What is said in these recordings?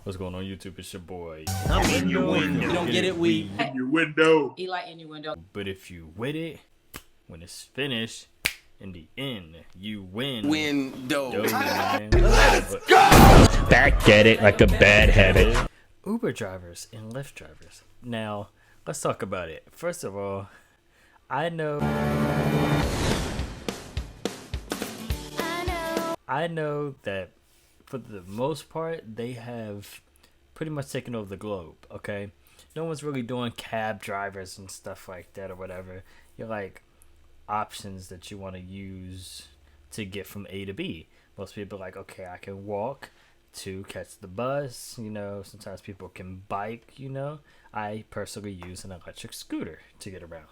What's going on YouTube? It's your boy. I'm in your window. You don't get it, we In your window. Eli in your window. But if you with it, when it's finished, in the end, you win. Window. Let's go! Back at it like a bad habit. Uber drivers and Lyft drivers. Now, let's talk about it. First of all, I know that for the most part, they have pretty much taken over the globe, okay? No one's really doing cab drivers and stuff like that or whatever. You're like options that you want to use to get from A to B. Most people are like, okay, I can walk to catch the bus. You know, sometimes people can bike, you know. I personally use an electric scooter to get around.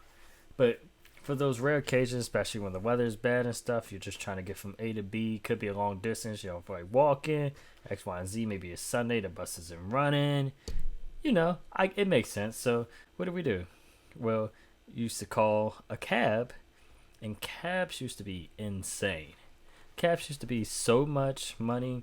But for those rare occasions, especially when the weather's bad and stuff, you're just trying to get from A to B. Could be a long distance, you know, for like walking, X, Y, and Z. Maybe it's Sunday, the bus isn't running. You know, it makes sense. So what do? Well, you used to call a cab, and cabs used to be insane. Cabs used to be so much money,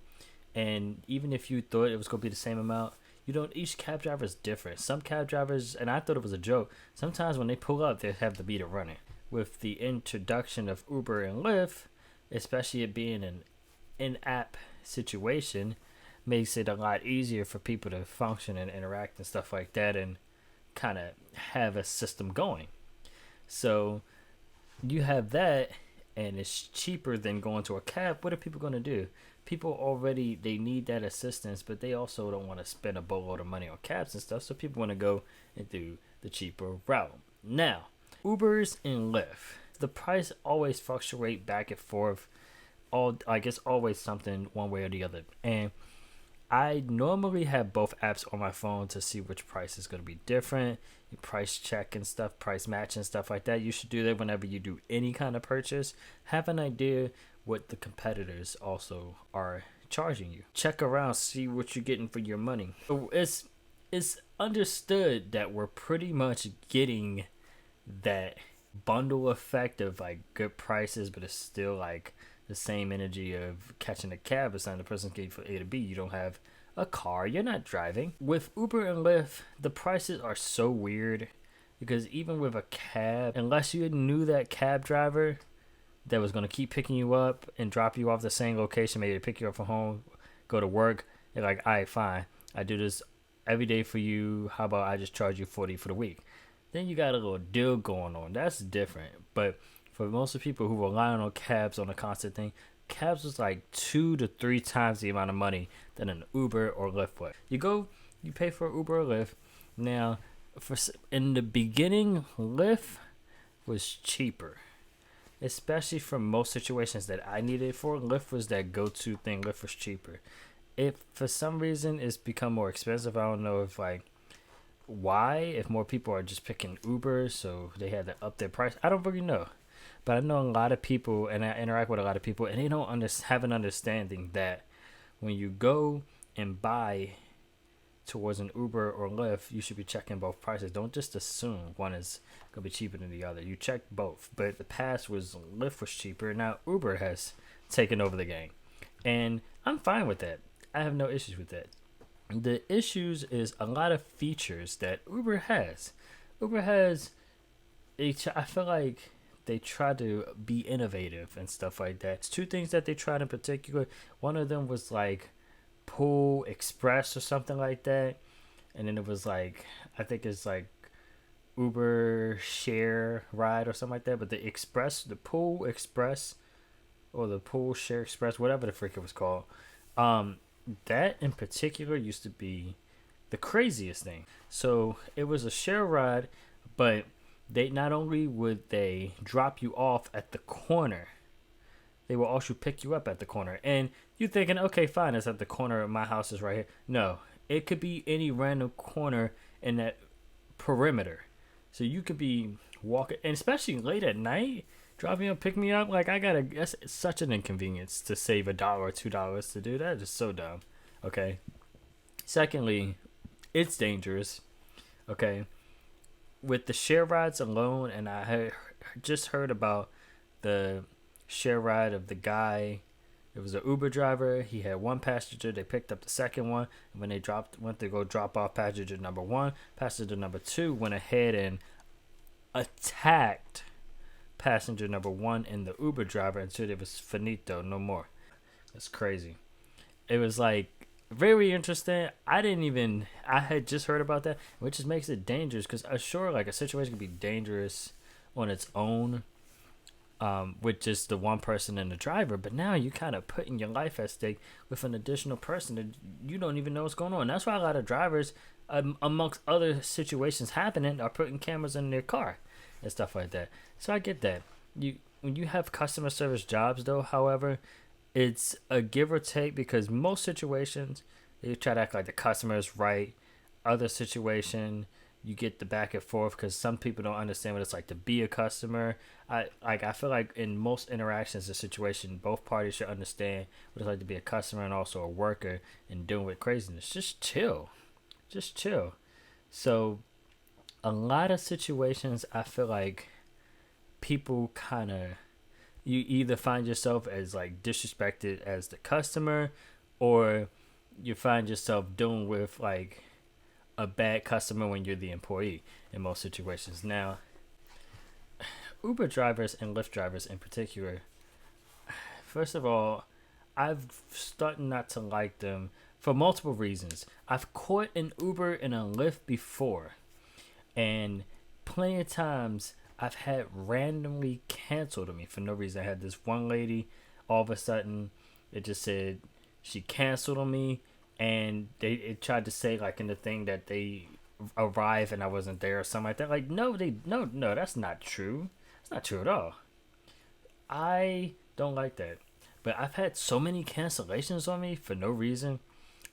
and even if you thought it was going to be the same amount, you don't. Each cab driver is different. Some cab drivers, and I thought it was a joke, sometimes when they pull up, they have the meter running. With the introduction of Uber and Lyft, especially it being an in-app situation, makes it a lot easier for people to function and interact and stuff like that, and kind of have a system going. So you have that, and it's cheaper than going to a cab. What are people going to do? People already, they need that assistance, but they also don't want to spend a boatload of money on cabs and stuff, so people want to go and do the cheaper route. Now, Ubers and Lyft, the price always fluctuate back and forth. I guess always something one way or the other. And I normally have both apps on my phone to see which price is going to be different. You price check and stuff, price match and stuff like that. You should do that whenever you do any kind of purchase. Have an idea what the competitors also are charging you. Check around, see what you're getting for your money. It's understood that we're pretty much getting that bundle effect of like good prices, but it's still like the same energy of catching a cab or something. The person's getting from A to B. You don't have a car, you're not driving. With Uber and Lyft, the prices are so weird because even with a cab, unless you knew that cab driver that was going to keep picking you up and drop you off the same location, maybe to pick you up from home, go to work, they're like, all right, fine, I do this every day for you, how about I just charge you $40 for the week? Then you got a little deal going on. That's different. But for most of the people who rely on cabs on a constant thing, cabs was like 2 to 3 times the amount of money than an Uber or Lyft was. You pay for Uber or Lyft. Now, in the beginning, Lyft was cheaper, especially for most situations that I needed it for. Lyft was that go-to thing. Lyft was cheaper. If for some reason it's become more expensive, I don't know if like why, if more people are just picking Uber, so they had to up their price. I don't really know. But I know a lot of people, and I interact with a lot of people, and they don't have an understanding that when you go and buy towards an Uber or Lyft, you should be checking both prices. Don't just assume one is going to be cheaper than the other. You check both. But the past was Lyft was cheaper. Now Uber has taken over the game. And I'm fine with that. I have no issues with that. The issues is a lot of features that Uber has. Uber has, I feel like they try to be innovative and stuff like that. It's 2 things that they tried in particular. One of them was like Pool Express or something like that. And then it was like, I think it's like Uber Share Ride or something like that. But the Pool Express or the Pool Share Express, whatever the freak it was called, that in particular used to be the craziest thing. So it was a share ride, but they not only would they drop you off at the corner, they will also pick you up at the corner. And you're thinking, okay, fine, it's at the corner. My house is right here. No, it could be any random corner in that perimeter. So you could be walking, and especially late at night, drop me up, pick me up. Like that's such an inconvenience to save $1 or $2 to do that. Is so dumb. Okay. Secondly, it's dangerous. Okay. With the share rides alone, and I had just heard about the share ride of the guy It was an Uber driver. He had one passenger. They picked up the second one. And when they went to go drop off passenger number one, passenger number two went ahead and attacked passenger number one and the Uber driver until it was finito, no more. That's crazy. It was like very interesting. I had just heard about that, which just makes it dangerous because sure, like a situation can be dangerous on its own, with just the one person and the driver, but now you kind of putting your life at stake with an additional person that you don't even know what's going on. That's why a lot of drivers, amongst other situations happening, are putting cameras in their car and stuff like that. So I get that. When you have customer service jobs, though, however, it's a give or take because most situations you try to act like the customer is right. Other situation you get the back and forth because some people don't understand what it's like to be a customer. I feel like in most interactions, the situation, both parties should understand what it's like to be a customer and also a worker and dealing with craziness. Just chill. So a lot of situations, I feel like people kind of, you either find yourself as like disrespected as the customer, or you find yourself dealing with like a bad customer when you're the employee in most situations. Now, Uber drivers and Lyft drivers in particular, first of all, I've started not to like them for multiple reasons. I've caught an Uber and a Lyft before, and plenty of times I've had randomly canceled on me for no reason. I had this one lady, all of a sudden, it just said she canceled on me, and it tried to say like in the thing that they arrived and I wasn't there or something like that. Like no, that's not true. It's not true at all. I don't like that. But I've had so many cancellations on me for no reason,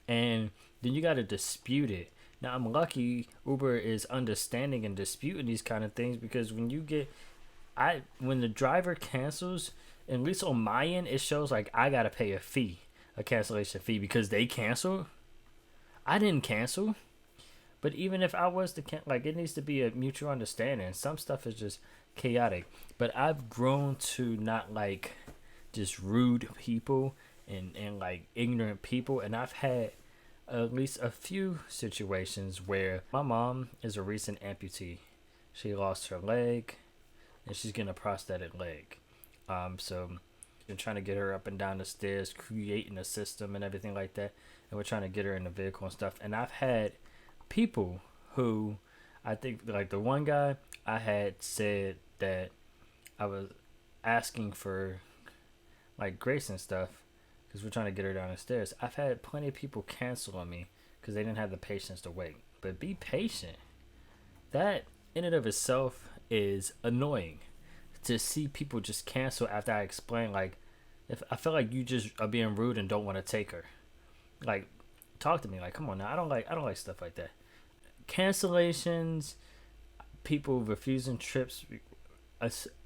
and then you got to dispute it. Now I'm lucky Uber is understanding and disputing these kind of things, because when the driver cancels, at least on my end, it shows like I gotta pay a cancellation fee because they canceled. I didn't cancel. But even if I was to it needs to be a mutual understanding. Some stuff is just chaotic. But I've grown to not like just rude people and like ignorant people. And I've had at least a few situations where my mom is a recent amputee. She lost her leg and she's getting a prosthetic leg. So been trying to get her up and down the stairs, creating a system and everything like that. And we're trying to get her in the vehicle and stuff. And I've had people who, I think like the one guy I had said that I was asking for like grace and stuff because we're trying to get her down the stairs. I've had plenty of people cancel on me because they didn't have the patience to wait. But be patient. That in and of itself is annoying to see people just cancel after I explain. Like, if I feel like you just are being rude and don't want to take her, like, talk to me. Like, come on now. I don't like stuff like that. Cancellations, people refusing trips,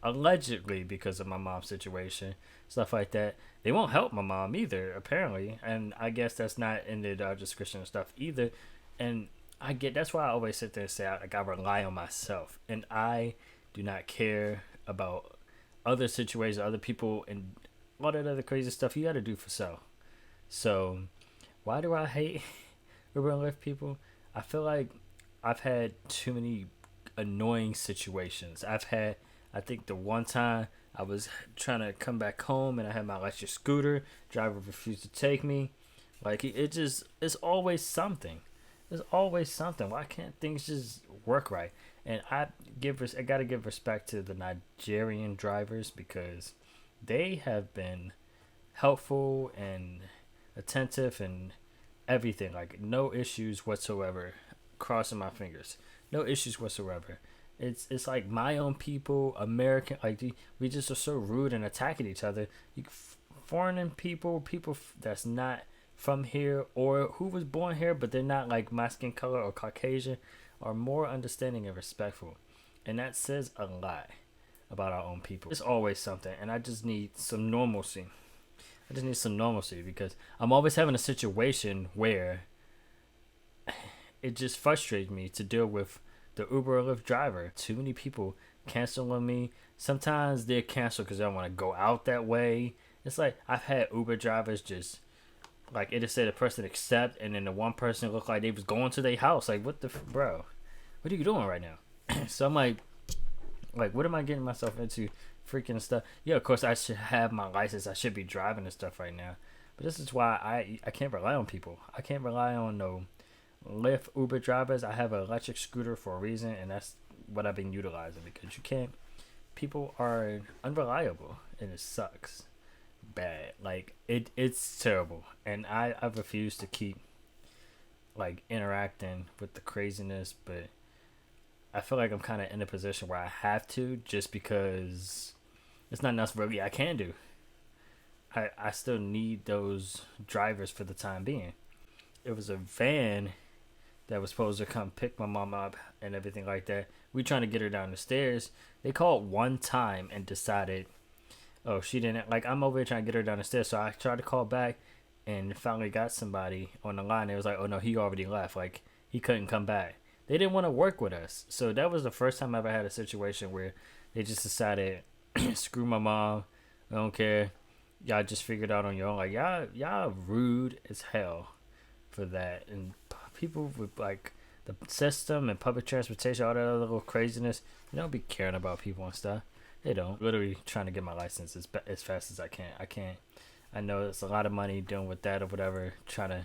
allegedly because of my mom's situation, stuff like that. They won't help my mom either, apparently, and I guess that's not in the description of stuff either. And I get that's why I always sit there and say I rely on myself, and I do not care about other situations, other people, and all that other crazy stuff you got to do for self. So why do I hate Uber and Lyft people? I feel like I've had too many annoying situations. I think the one time I was trying to come back home and I had my electric scooter, driver refused to take me. Like, it's always something. There's always something. Why can't things just work right? And I gotta give respect to the Nigerian drivers because they have been helpful and attentive and everything. Like, no issues whatsoever. Crossing my fingers. No issues whatsoever. It's like my own people, American, like we just are so rude and attacking each other. Foreign people that's not from here or who was born here but they're not like my skin color or Caucasian are more understanding and respectful, and that says a lot about our own people. It's always something, and I just need some normalcy. Because I'm always having a situation where it just frustrates me to deal with the Uber or Lyft driver. Too many people cancel on me. Sometimes they cancel because they don't want to go out that way, It's like I've had Uber drivers just like it just said the person accept, and then the one person looked like they was going to their house. Like, what the bro? What are you doing right now? So I'm like, what am I getting myself into? Freaking stuff. Yeah, of course I should have my license. I should be driving and stuff right now. But this is why I can't rely on people. I can't rely on no Lyft, Uber drivers. I have an electric scooter for a reason, and that's what I've been utilizing because you can't. People are unreliable, and it sucks bad. Like it's terrible, and I've refused to keep like interacting with the craziness, but I feel like I'm kind of in a position where I have to just because it's not enough really I can do. I still need those drivers for the time being. It was a van that was supposed to come pick my mom up and everything like that. We trying to get her down the stairs. They called one time and decided, oh, she didn't. Like, I'm over here trying to get her down the stairs. So I tried to call back and finally got somebody on the line. It was like, oh, no, he already left. Like, he couldn't come back. They didn't want to work with us. So that was the first time I ever had a situation where they just decided, screw my mom. I don't care. Y'all just figured out on your own. Like, y'all rude as hell for that. And people with, like, the system and public transportation, all that other little craziness, they don't be caring about people and stuff. They don't. Literally trying to get my license as fast as I can. I know it's a lot of money dealing with that or whatever, trying to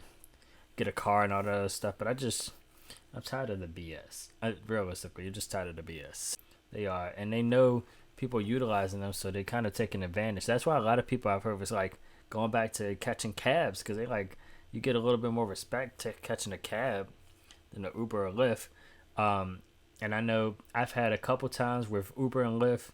get a car and all that other stuff, but I'm tired of the BS. Realistically, you're just tired of the BS. They are, and they know people utilizing them, so they kind of taking advantage. That's why a lot of people I've heard was like going back to catching cabs because they like you get a little bit more respect to catching a cab than an Uber or Lyft. And I know I've had a couple times with Uber and Lyft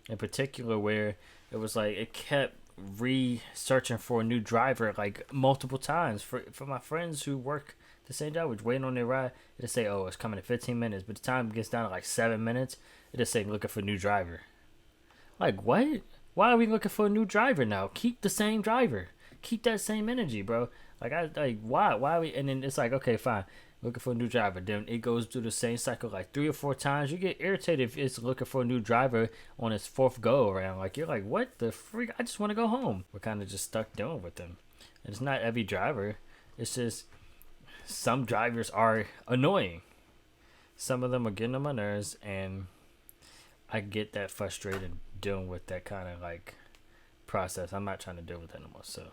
in particular where it was like it kept researching for a new driver like multiple times for my friends who work the same job, which waiting on their ride. It'll say, oh, it's coming in 15 minutes, but the time gets down to like 7 minutes. It'll say looking for a new driver. Like, what? Why are we looking for a new driver now? Keep the same driver. Keep that same energy, bro. Why? Why are we? And then it's like, okay, fine. Looking for a new driver. Then it goes through the same cycle like 3 or 4 times. You get irritated if it's looking for a new driver on its 4th go around. Like, you're like, what the freak? I just want to go home. We're kind of just stuck dealing with them. And it's not every driver. It's just some drivers are annoying. Some of them are getting on my nerves, and I get that frustrated dealing with that kind of like process. I'm not trying to deal with that anymore. So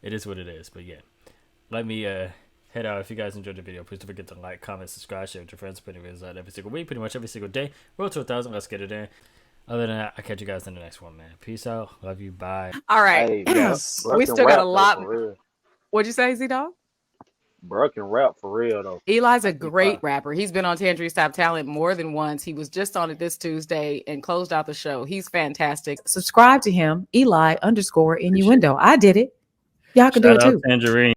it is what it is. But yeah, let me head out. If you guys enjoyed the video, please don't forget to like, comment, subscribe, share with your friends. Putting videos out every single week, pretty much every single day. Road to 1,000. Let's get it in. Other than that, I'll catch you guys in the next one, man. Peace out. Love you. Bye. All right. Hey, We still got a lot. What'd you say, Z-Dog? Bro can rap for real though. Eli's a great rapper. He's been on Tangerine Stop Talent more than once. He was just on it this Tuesday and closed out the show. He's fantastic. Subscribe to him, Eli_innuendo. I did it. Y'all can do it too. Tangerine.